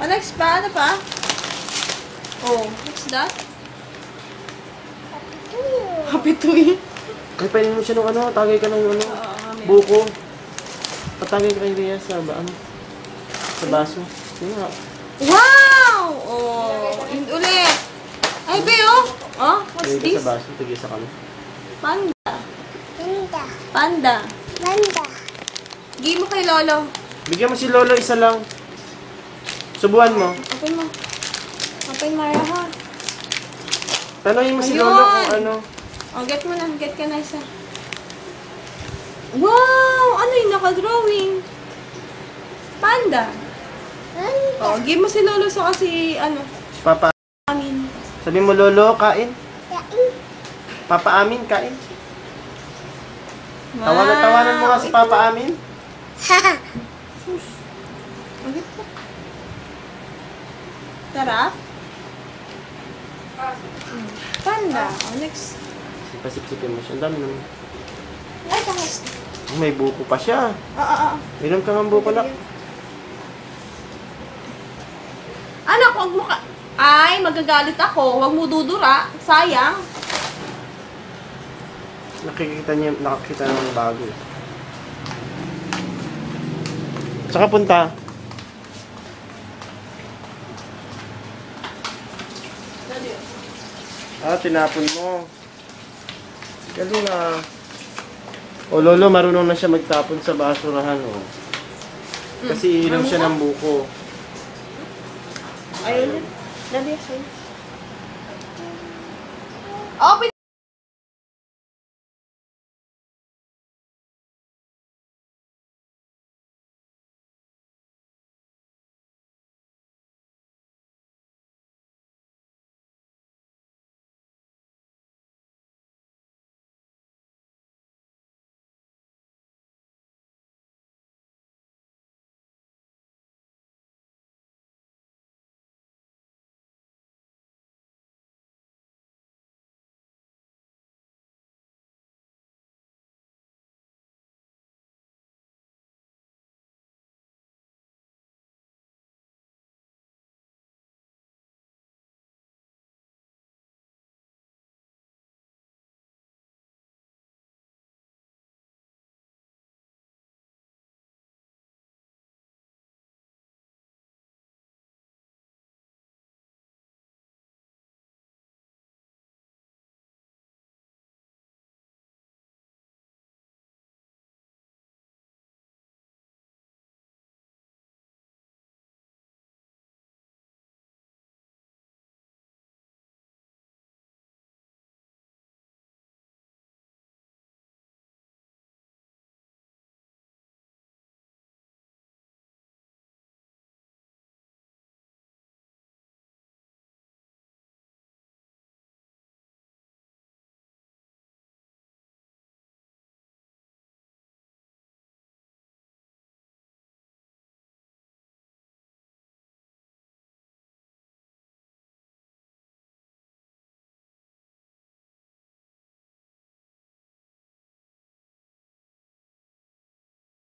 Next pa? Ano pa? Oh, what's that? Happy to you. Ay, painin mo siya ng ano, tagay ka ng ano, Amen. buko. Patagay ka kay Rhea sa ano, sa baso. Sige nga. Wow! Oh, yun ulit. Ay, be, oh. Oh, what's Tagay ka this? sa baso, tagay sa kami. Panda. Manda. Panda. Manda. Gi mo kay Lolo. Bigyan mo si Lolo isa lang. Subuhan mo. Open mo. Open mo, ha? Tanongin mo si Ayun! Lolo kung ano. Oh, get mo na. Get ka na isa. Wow! Ano yung naka-drawing? Panda. Manda. Oh, give mo si Lolo sa kasi, ano, Papa, amin. sabi mo Lolo, kain. Yain. Papa Amin, kain. Tawanan mo nga si Papa Amin. Haha. Ulit po. Tara. Panda. Oh, next. Pasipsipin mo siya. Ang dami naman. Ay, tangos. May buko pa siya. Inom ka ng buko na. Anak, wag mo ka... Ay, magagalit ako. Wag mo dudura. Sayang. Nakakita ng bago. Saka punta. Tinapon mo. Galing ah. O Lolo, marunong na siya magtapon sa basurahan oh. Kasi inom siya ng buko. Ayun. Dali, sa'yo. Open